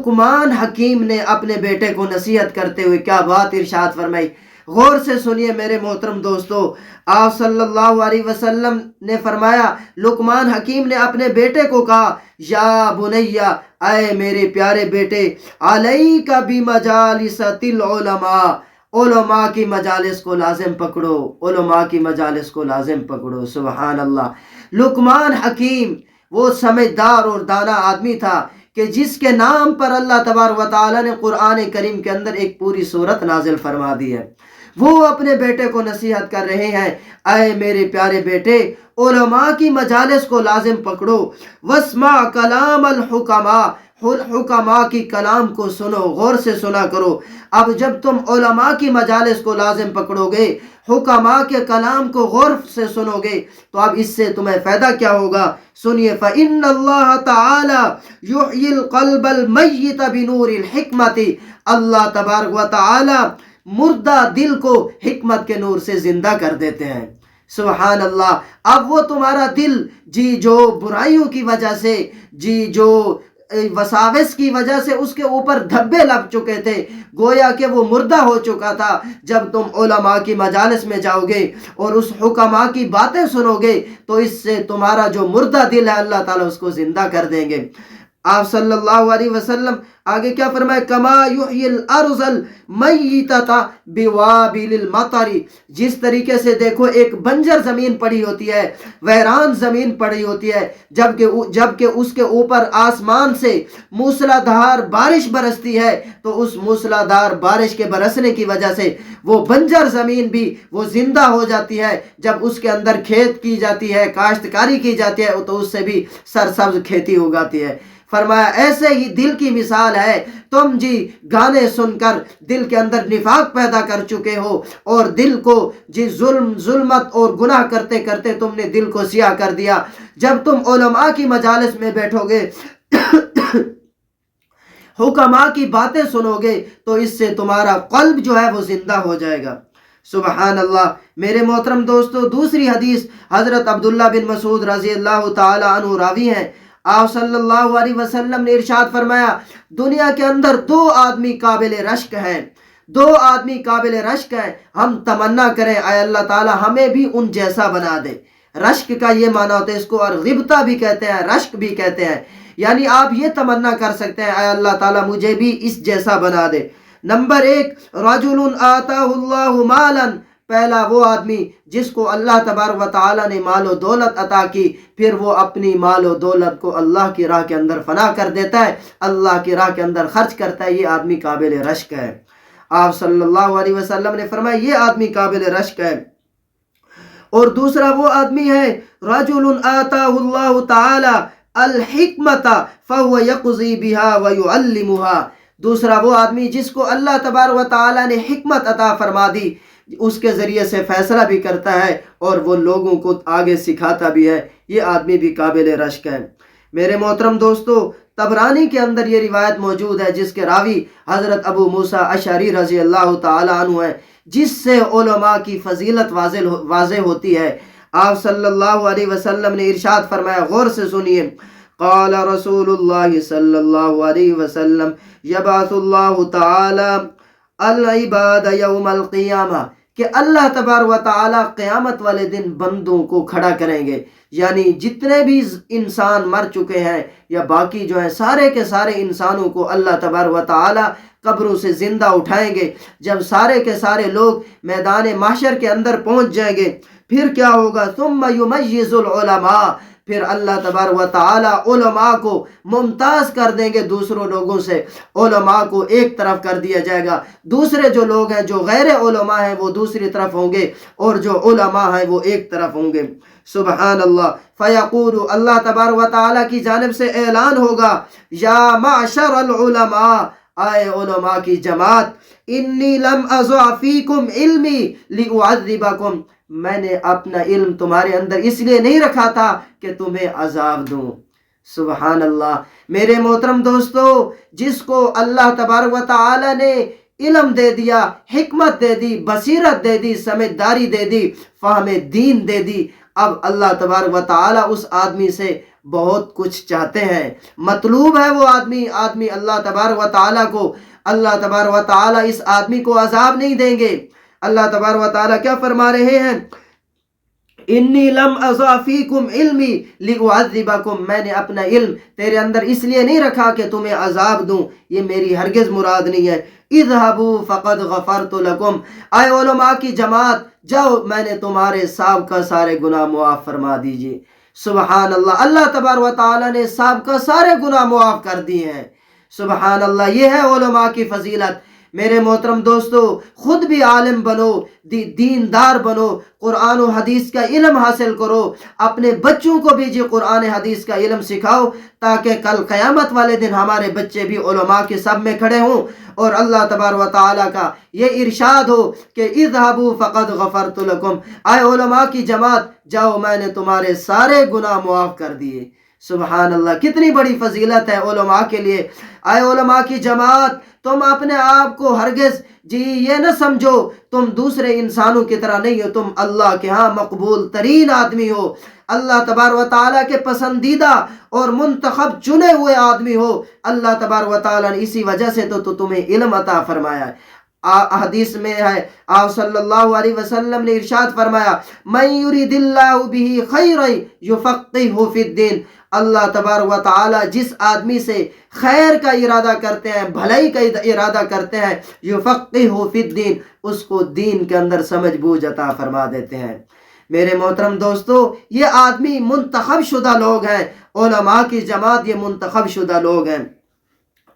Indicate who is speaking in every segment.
Speaker 1: لقمان حکیم نے اپنے بیٹے کو نصیحت کرتے ہوئے کیا بات ارشاد فرمائی، غور سے سنیے میرے محترم دوستو۔ آپ صلی اللہ علیہ وسلم نے فرمایا، لقمان حکیم نے اپنے بیٹے کو کہا، یا بنیا، اے میرے پیارے بیٹے، علیک بمجالس العلماء، علماء کی مجالس کو لازم پکڑو، علماء کی مجالس کو لازم پکڑو۔ سبحان اللہ۔ لقمان حکیم وہ سمجھدار اور دانا آدمی تھا کہ جس کے نام پر اللہ تبارک و تعالیٰ نے قرآن کریم کے اندر ایک پوری سورت نازل فرما دی ہے۔ وہ اپنے بیٹے کو نصیحت کر رہے ہیں، اے میرے پیارے بیٹے، علماء کی مجالس کو لازم پکڑو، واسمع کلام الحکماء، حکماء کی کلام کو سنو، غور سے سنا کرو۔ اب جب تم علماء کی مجالس کو لازم پکڑو گے، حکماء کے کلام کو غور سے سنو گے، تو اب اس سے تمہیں فائدہ کیا ہوگا؟ سنیے، فَإِنَّ اللَّهَ تَعَالَى يُحْيِي الْقَلْبَ الْمَيِّتَ بِنُورِ الْحِكْمَةِ، اللہ تبارک و تعالی مردہ دل کو حکمت کے نور سے زندہ کر دیتے ہیں۔ سبحان اللہ۔ اب وہ تمہارا دل جو برائیوں کی وجہ سے، جو وساوس کی وجہ سے اس کے اوپر دھبے لگ چکے تھے، گویا کہ وہ مردہ ہو چکا تھا، جب تم علماء کی مجالس میں جاؤ گے اور اس حکماء کی باتیں سنو گے تو اس سے تمہارا جو مردہ دل ہے اللہ تعالیٰ اس کو زندہ کر دیں گے۔ آپ صلی اللہ علیہ وسلم آگے کیا فرمائے، کما یحیی الارض المیتۃ بوابل المطر، جس طریقے سے دیکھو ایک بنجر زمین پڑی ہوتی ہے، ویران زمین پڑی ہوتی ہے، جبکہ اس کے اوپر آسمان سے موسلا دھار بارش برستی ہے، تو اس موسلا دھار بارش کے برسنے کی وجہ سے وہ بنجر زمین بھی وہ زندہ ہو جاتی ہے، جب اس کے اندر کھیت کی جاتی ہے، کاشتکاری کی جاتی ہے، تو اس سے بھی سرسبز کھیتی ہو جاتی ہے۔ فرمایا ایسے ہی دل کی مثال ہے، تم گانے سن کر دل کے اندر نفاق پیدا کر چکے ہو، اور دل کو ظلمت اور گناہ کرتے کرتے تم نے دل کو سیاہ کر دیا۔ جب تم علماء کی مجالس میں بیٹھو گے، حکماء کی باتیں سنو گے، تو اس سے تمہارا قلب جو ہے وہ زندہ ہو جائے گا۔ سبحان اللہ۔ میرے محترم دوستو، دوسری حدیث حضرت عبداللہ بن مسعود رضی اللہ تعالی عنہ راوی ہیں۔ آپ صلی اللہ علیہ وسلم نے ارشاد فرمایا، دنیا کے اندر دو آدمی قابل رشک ہیں، دو آدمی قابل رشک ہیں، ہم تمنا کریں اے اللہ تعالی ہمیں بھی ان جیسا بنا دے۔ رشک کا یہ معنی ہوتا ہے، اس کو اور غبطہ بھی کہتے ہیں، رشک بھی کہتے ہیں، یعنی آپ یہ تمنا کر سکتے ہیں اے اللہ تعالی مجھے بھی اس جیسا بنا دے۔ نمبر ایک، رجل آتاہ اللہ مالا، پہلا وہ آدمی جس کو اللہ تبارک و تعالی نے مال و دولت عطا کی، پھر وہ اپنی مال و دولت کو اللہ کی راہ کے اندر فنا کر دیتا ہے، اللہ کی راہ کے اندر خرچ کرتا ہے، یہ آدمی قابل رشک ہے۔ آپ صلی اللہ علیہ وسلم نے فرمایا یہ آدمی قابل رشک ہے۔ اور دوسرا وہ آدمی ہے، رجل آتاہ اللہ تعالی الحکمت فہو یقضی بہا ویعلمہا، دوسرا وہ آدمی جس کو اللہ تبارک و تعالی نے حکمت عطا فرما دی، اس کے ذریعے سے فیصلہ بھی کرتا ہے اور وہ لوگوں کو آگے سکھاتا بھی ہے، یہ آدمی بھی قابل رشک ہے۔ میرے محترم دوستو، طبرانی کے اندر یہ روایت موجود ہے جس کے راوی حضرت ابو موسیٰ اشعری رضی اللہ تعالی عنہ ہے، جس سے علماء کی فضیلت واضح ہوتی ہے۔ آپ صلی اللہ علیہ وسلم نے ارشاد فرمایا، غور سے سنیے، قال رسول اللہ صلی اللہ علیہ وسلم یبعث اللہ تعالی العباد یوم القیامہ، کہ اللہ تبارک و تعالی قیامت والے دن بندوں کو کھڑا کریں گے، یعنی جتنے بھی انسان مر چکے ہیں یا باقی جو ہیں سارے کے سارے انسانوں کو اللہ تبارک و تعالی قبروں سے زندہ اٹھائیں گے۔ جب سارے کے سارے لوگ میدان محشر کے اندر پہنچ جائیں گے، پھر کیا ہوگا، ثم یمیز العلماء، پھر اللہ تبارک و تعالی علماء کو ممتاز کر دیں گے دوسروں لوگوں سے، علماء کو ایک طرف کر دیا جائے گا، دوسرے جو لوگ ہیں جو غیر علماء ہیں وہ دوسری طرف ہوں گے، اور جو علماء ہیں وہ ایک طرف ہوں گے۔ سبحان اللہ۔ فیقول، اللہ تبارک و تعالی کی جانب سے اعلان ہوگا، یا معشر العلماء، آئے علماء کی جماعت، انی لم اضع فیکم علمی لیعذبکم، میں نے اپنا علم تمہارے اندر اس لیے نہیں رکھا تھا کہ تمہیں عذاب دوں۔ سبحان اللہ۔ میرے محترم دوستو، جس کو اللہ تبارک و تعالی نے علم دے دیا، حکمت دے دی، بصیرت دے دی، سمجھداری دے دی، فہم دین دے دی، اب اللہ تبارک و تعالی اس آدمی سے بہت کچھ چاہتے ہیں. مطلوب ہے وہ آدمی اللہ تبارک و تعالیٰ کو، اللہ تبارک و تعالیٰ اس آدمی کو عذاب نہیں دیں گے. اللہ تبارک و تعالیٰ کیا فرما رہے ہیں؟ انی لم اضع فیکم علمی لأعذبکم، میں نے اپنا علم تیرے اندر اس لیے نہیں رکھا کہ تمہیں عذاب دوں، یہ میری ہرگز مراد نہیں ہے. اذهبوا فقد غفرت لکم، اے علماء کی جماعت جاؤ، میں نے تمہارے سابقہ سارے گناہ معاف فرما دیجئے. سبحان اللہ، اللہ تبارک و تعالیٰ نے سابقہ سارے گناہ معاف کر دیے ہیں. سبحان اللہ، یہ ہے علماء کی فضیلت. میرے محترم دوستو، خود بھی عالم بنو، دیندار بنو، قرآن و حدیث کا علم حاصل کرو، اپنے بچوں کو بھی قرآن حدیث کا علم سکھاؤ، تاکہ کل قیامت والے دن ہمارے بچے بھی علماء کے صف میں کھڑے ہوں اور اللہ تبارک و تعالیٰ کا یہ ارشاد ہو کہ اذهبوا فقد غفرت لکم، اے علماء کی جماعت جاؤ، میں نے تمہارے سارے گناہ معاف کر دیے. سبحان اللہ، کتنی بڑی فضیلت ہے علماء کے لیے. اے علماء کی جماعت، تم اپنے آپ کو ہرگز یہ نہ سمجھو تم دوسرے انسانوں کی طرح نہیں ہو، تم اللہ کے ہاں مقبول ترین آدمی ہو، اللہ تبارک و تعالیٰ کے پسندیدہ اور منتخب چنے ہوئے آدمی ہو. اللہ تبارک و تعالیٰ نے اسی وجہ سے تو تمہیں علم عطا فرمایا ہے. حدیث میں ہے، آپ صلی اللہ علیہ وسلم نے ارشاد فرمایا، من یرید اللہ بہ خیرا یفقہہ فی الدین، اللہ تبارک و تعالی جس آدمی سے خیر کا ارادہ کرتے ہیں، بھلائی کا ارادہ کرتے ہیں، یفقہہ فی الدین، اس کو دین کے اندر سمجھ بوجھ عطا فرما دیتے ہیں. میرے محترم دوستو، یہ آدمی منتخب شدہ لوگ ہیں، علماء کی جماعت یہ منتخب شدہ لوگ ہیں.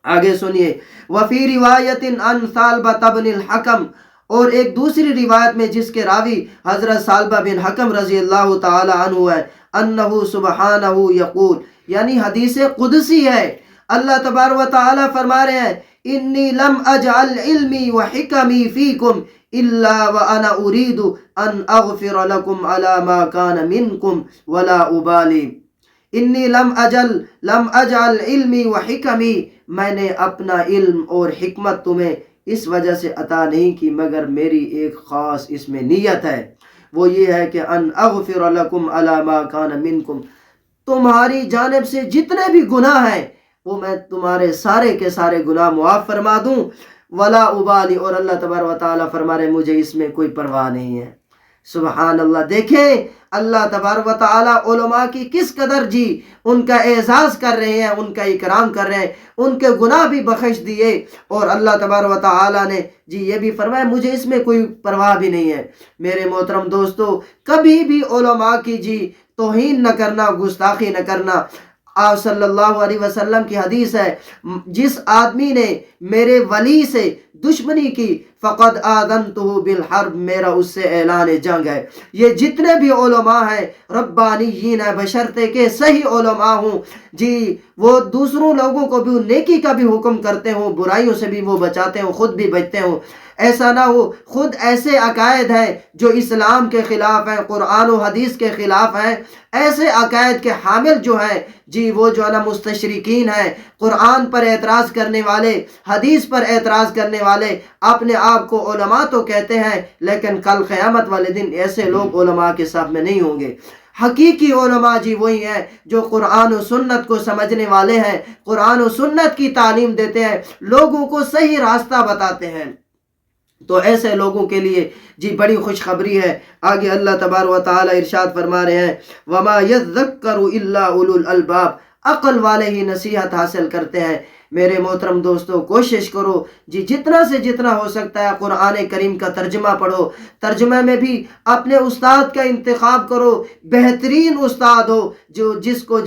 Speaker 1: آگے سنیے، وفی روایت عن ثعلبۃ بن الحکم، اور ایک دوسری روایت میں جس کے راوی حضرت ثعلبہ بن حکم رضی اللہ تعالی عنہ ہے، انہ سبحانہ یقول، یعنی حدیث قدسی ہے. اللہ تبارک و تعالی فرما رہے ہیں، انی لم اجعل علمی وحکمی فیکم الا وانا ارید ان اغفر لکم علی ما کان منکم ولا ابالی. انی لم اجعل علمی وحکمی، میں نے اپنا علم اور حکمت تمہیں اس وجہ سے عطا نہیں کی مگر میری ایک خاص اس میں نیت ہے، وہ یہ ہے کہ ان اغفر لکم علی ما کان منکم، تمہاری جانب سے جتنے بھی گناہ ہیں وہ میں تمہارے سارے کے سارے گناہ معاف فرما دوں، ولا ابالی، اور اللہ تبارک و تعالیٰ فرما رہے مجھے اس میں کوئی پرواہ نہیں ہے. سبحان اللہ، دیکھیں اللہ تبارک و تعالیٰ علماء کی کس قدر ان کا اعزاز کر رہے ہیں، ان کا اکرام کر رہے ہیں، ان کے گناہ بھی بخش دیے، اور اللہ تبارک و تعالیٰ نے یہ بھی فرمایا مجھے اس میں کوئی پرواہ بھی نہیں ہے. میرے محترم دوستو، کبھی بھی علماء کی توہین نہ کرنا، گستاخی نہ کرنا. آپ صلی اللہ علیہ وسلم کی حدیث ہے، جس آدمی نے میرے ولی سے دشمنی کی فقد آذنتہ بالحرب، میرا اس سے اعلان جنگ ہے. یہ جتنے بھی علماء ہیں ربانیین ہیں، بشرطے کہ صحیح علماء ہوں، وہ دوسروں لوگوں کو بھی نیکی کا بھی حکم کرتے ہوں، برائیوں سے بھی وہ بچاتے ہوں، خود بھی بچتے ہوں. ایسا نہ ہو خود ایسے عقائد ہیں جو اسلام کے خلاف ہیں، قرآن و حدیث کے خلاف ہیں، ایسے عقائد کے حامل جو ہیں وہ جو ہے نا مستشرقین ہیں، قرآن پر اعتراض کرنے والے، حدیث پر اعتراض کرنے والے، اپنے آپ کو علماء تو کہتے ہیں لیکن کل قیامت والے دن ایسے لوگ علماء کے صف میں نہیں ہوں گے. حقیقی علماء وہی ہیں جو قرآن و سنت کو سمجھنے والے ہیں، قرآن و سنت کی تعلیم دیتے ہیں، لوگوں کو صحیح راستہ بتاتے ہیں. تو ایسے لوگوں کے لیے بڑی خوشخبری ہے. آگے اللہ تبارک و تعالی ارشاد فرما رہے ہیں، وما یذکر الا اولو الالباب، عقل والے ہی نصیحت حاصل کرتے ہیں. میرے محترم دوستو، کوشش کرو جتنا سے جتنا ہو سکتا ہے قرآن کریم کا ترجمہ پڑھو، ترجمے میں بھی اپنے استاد کا انتخاب کرو، بہترین استاد ہو جس کو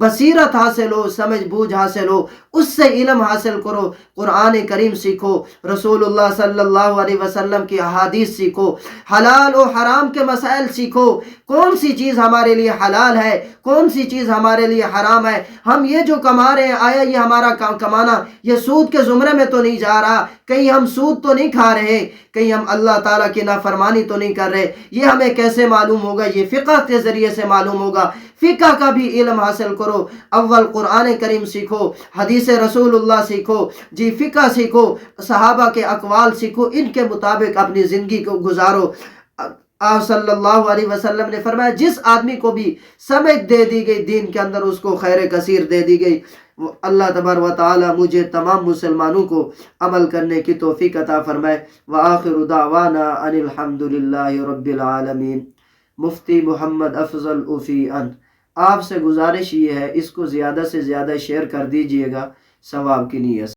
Speaker 1: بصیرت حاصل ہو، سمجھ بوجھ حاصل ہو، اس سے علم حاصل کرو، قرآن کریم سیکھو، رسول اللہ صلی اللہ علیہ وسلم کی احادیث سیکھو، حلال و حرام کے مسائل سیکھو، کون سی چیز ہمارے لیے حلال ہے، کون سی چیز ہمارے لیے حرام ہے، ہم یہ جو کما رہے ہیں آیا یہ ہمارا کمانا یہ سود کے زمرے میں تو نہیں جا رہا، کہیں ہم سود تو نہیں کھا رہے، کہیں ہم اللہ تعالیٰ کی نافرمانی تو نہیں کر رہے. یہ ہمیں کیسے معلوم ہوگا؟ یہ فقہ کے ذریعے سے معلوم ہوگا. فقہ کا بھی علم حاصل کرو، اول قرآن کریم سیکھو، حدیث رسول اللہ سیکھو، فقہ سیکھو، صحابہ کے اقوال سیکھو، ان کے مطابق اپنی زندگی کو گزارو. آپ صلی اللہ علیہ وسلم نے فرمایا جس آدمی کو بھی سمجھ دے دی گئی دین کے اندر، اس کو خیر کثیر دے دی گئی. اللہ تبارک و تعالی مجھے تمام مسلمانوں کو عمل کرنے کی توفیق عطا فرمائے. وآخر دعوانا ان الحمد للہ رب العالمین. مفتی محمد افضل اوفی انت. آپ سے گزارش یہ ہے اس کو زیادہ سے زیادہ شیئر کر دیجئے گا ثواب کی نیت سے.